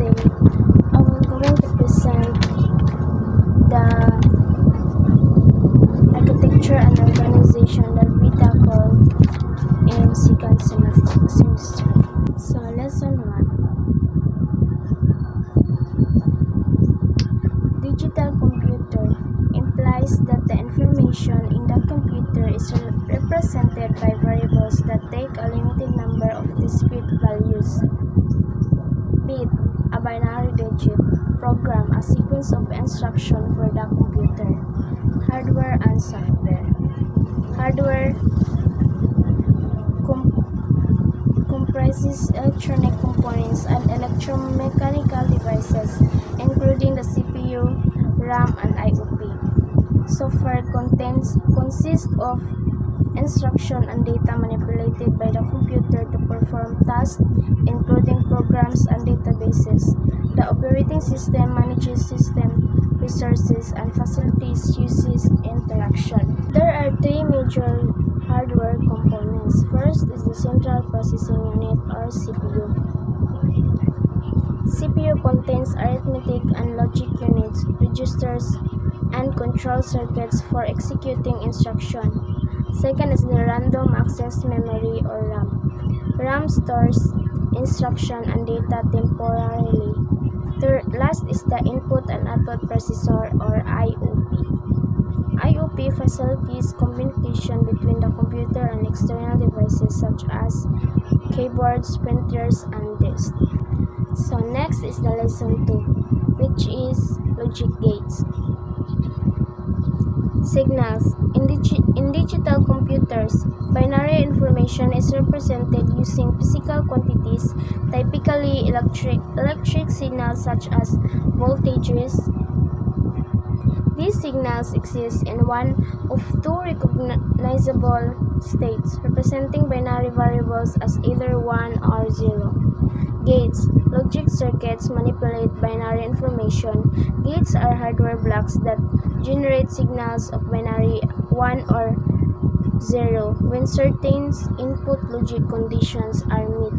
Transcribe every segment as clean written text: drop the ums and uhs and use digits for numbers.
today I will going to present the architecture and organization that we tackle in second semester. So lesson 1. Digital computer implies that the information in the computer is represented by variables that take a limited number of discrete values. Bit, a binary digit, program, a sequence of instructions for the computer. Hardware and software. Hardware comprises electronic components and electromechanical devices, including the CPU, RAM, and IOP. Software consists of instruction and data manipulated by the computer to perform tasks, including programs and databases. The operating system manages system resources and facilities uses interaction. There are three major hardware components. First is the Central Processing Unit or CPU. CPU contains arithmetic and logic units, registers, and control circuits for executing instruction. Second is the Random Access Memory or RAM. RAM stores instruction and data temporarily. Last is the Input and Output Processor or IOP. IOP facilitates communication between the computer and external devices such as keyboards, printers, and disks. So next is the lesson 2, which is logic gates. Signals. In digital computers, binary information is represented using physical quantities, typically electric signals such as voltages. These signals exist in one of two recognizable states, representing binary variables as either 1 or 0. Gates. Logic circuits manipulate binary information. Gates are hardware blocks that generate signals of binary 1 or 0 when certain input logic conditions are met.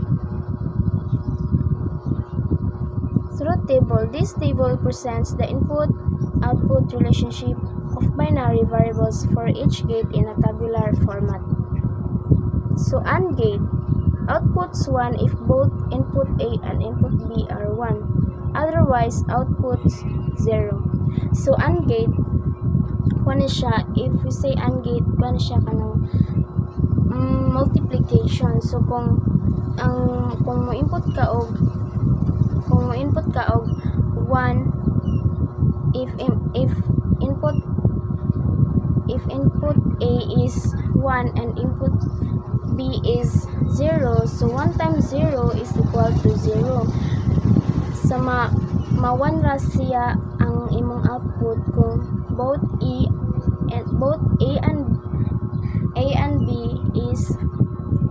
Truth table. This table presents the input-output relationship of binary variables for each gate in a tabular format. So AND gate outputs 1 if both input A and input B are 1. Otherwise, outputs 0. So AND gate, kung siya, if we say AND gate, kung siya kanang multiplication. So kung mo input ka og 1, if input A is 1 and input B is 0, so 1 times 0 is equal to 0. So ma-1 ra siya ang imong output kung both A and B is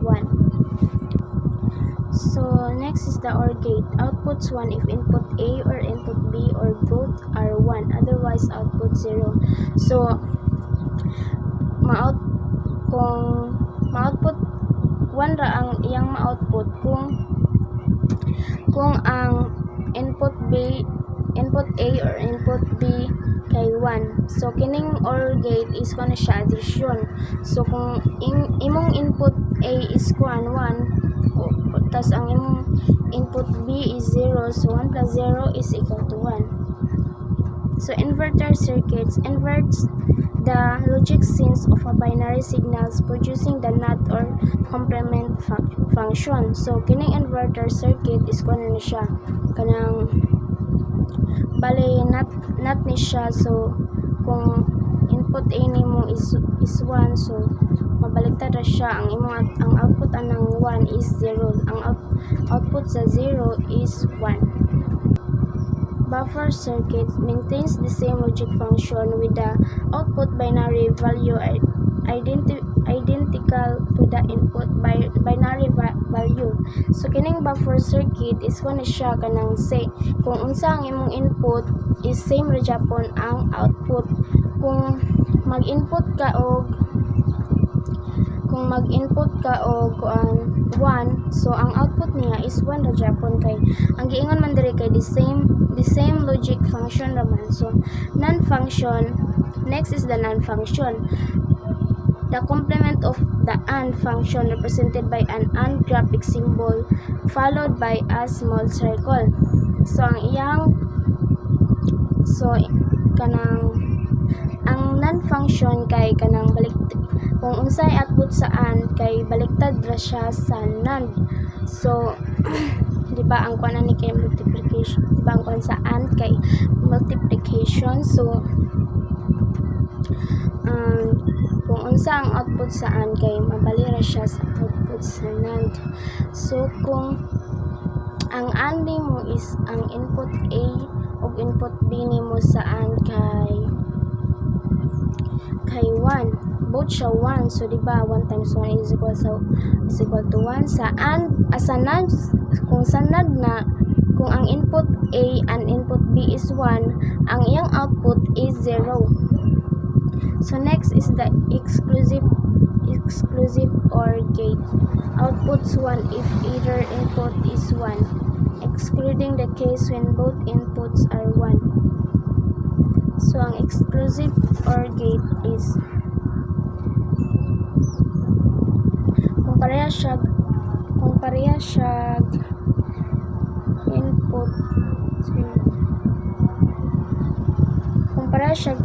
1. So next is the OR gate. Outputs 1 if input A or input B or both are 1. Otherwise, output 0. So kung ma-output 1 ra ang iyang ma-output kung ang input A or input B kay 1. So kining OR gate is kuno siya addition. So kung imong input A is 1 tas ang imong input B is 0, so 1 plus 0 is equal to 1. So inverter circuits inverts the logic sense of a binary signals producing the NOT or complement function. So kining inverter circuit is kuno na siya kanang bale not ni siya. So kung input A nimo is 1, so mabaliktad ra siya ang output anang 1 is 0. Ang output sa 0 is 1. Buffer circuit maintains the same logic function with the output binary value identical to the input binary value. So kining buffer circuit is kuno siya kanang say kung unsa ang imong input is same ra gyapon ang output. Kung mag-input ka og kung mag-input ka o kuan 1, so ang output niya is 1 ra gyapon kay ang giingon man diri kay the same logic function naman. So non-function, next is the non-function. The complement of the AND function represented by an AND graphic symbol followed by a small circle. So kanang ang non-function kay kanang kung unsay output sa AND kay baliktad ra siya sa NAND. So di ba ang kuan ni kay multiplication, di ba ang kuan sa AND kay multiplication. So kung unsa ang output sa AND kay mabali ra siya sa output sa NAND. So kung ang AND nimo is ang input A ug input B nimo sa AND kay 1, both siya 1, so di ba 1 times 1 is equal to 1 sa AND. Sa NAND, kung sa NAND na kung ang input A and input B is 1, ang iyang output is 0. So next is the exclusive OR gate. Outputs 1 if either input is 1, excluding the case when both inputs are 1. So ang exclusive OR gate is kung pareha siya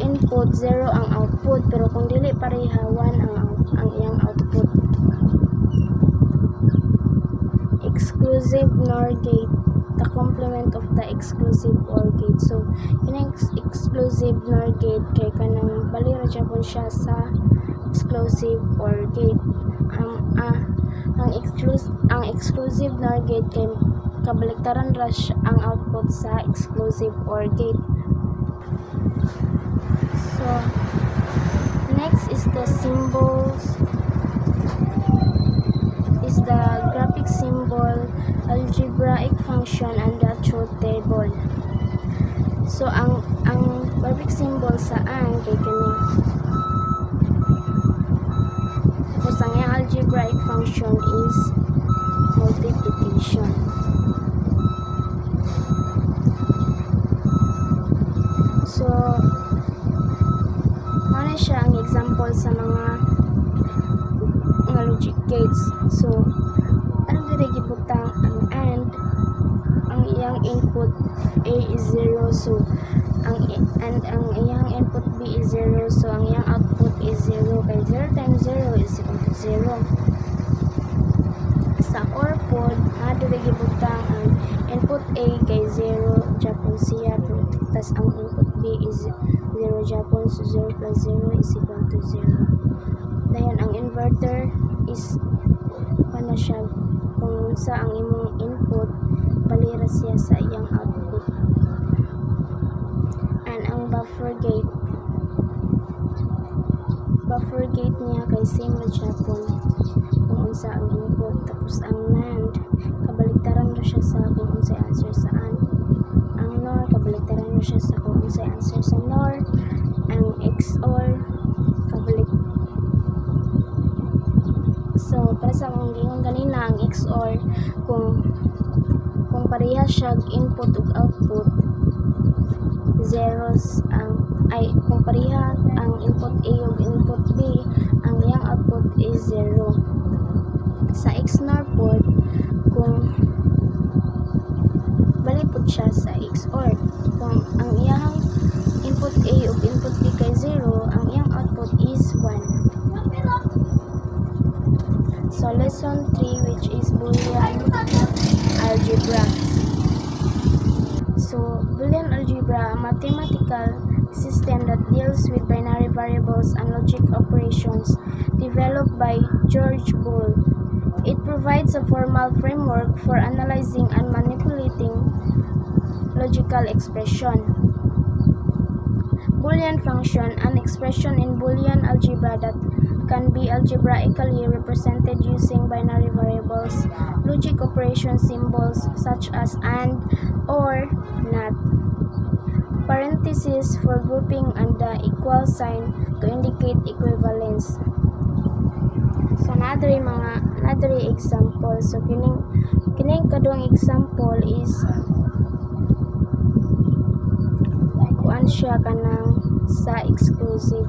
input 0 ang output, pero kung dili pareha 1 ang iyang output. Exclusive NOR gate, the complement of the exclusive OR gate. So yung exclusive NOR gate kay kanang bali ra gyapon siya sa exclusive OR gate. Ang exclusive NOR gate kay kabaliktaran ra ang output sa exclusive OR gate. So next is the symbols, is the graphic symbol, algebraic function, and the truth table. So ang graphic symbol sa AND kay kani, tapos ang algebraic function is multiplication. So ano siya ang example sa mga logic gates. So ang diri gibutang ang AND, ang iyang input A is 0, so ang iyang input B is 0, so ang iyang output is 0 kay 0 times 0 is equal to 0. Sa OR pod diri gibutang ang input A kay 0 Japon siya, tas ang input B is 0 Japon, so 0 plus 0 is equal to 0. Dayon ang inverter is ano siya, kung sa ang imong input balira siya sa iyang output. And ang buffer gate niya kay same ra Japon kung unsa ang input, tapos ang NAND kabaliktaran ra siya sa kung unsay answer sa AND. Ang NOR kabaliktaran ra siya sa kung unsay answer sa NOR. Ang XOR so para sa akong gingon kanina, ang XOR kung pareha siya input ug output, zeros kung pareha ang input A ug input B, ang iyang output is 0. Sa XNOR pod, kung balipod siya sa XOR, kung ang iyang input A ug input B kay 0, ang iyang output is 1. So lesson 3, which is Boolean algebra. So Boolean algebra, a mathematical system that deals with binary variables and logic operations, developed by George Boole. It provides a formal framework for analyzing and manipulating logical expression. Boolean function, an expression in Boolean algebra that can be algebraically represented using binary variables, logic operation symbols such as AND or NOT, parentheses for grouping, and the equal sign to indicate equivalence. So nadiri example. So kining kadong example is kuan siya kanang sa exclusive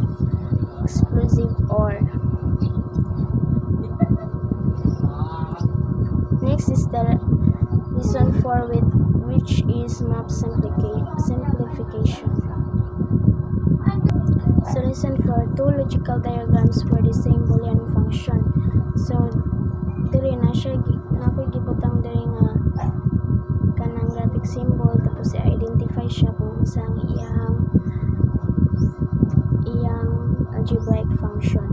or. Next is the reason for which is map simplification. So reason for two logical diagrams for the same Boolean function. So diri na siya nakoy gibutang diri nga kanang graphic symbol tapos i-identify siya kung saan iyang algebraic function.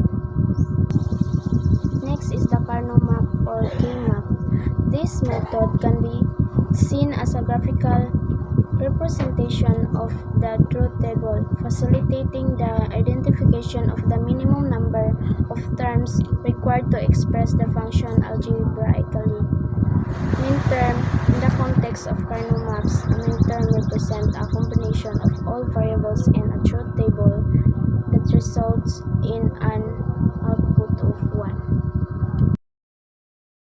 Next is the Carnot map or K-map. This method can be seen as a graphical representation of the truth table, facilitating the identification of the minimum number of terms required to express the function algebraically. Min term, in the context of Carnot maps, a min term represents a combination of all variables in a truth table that results in an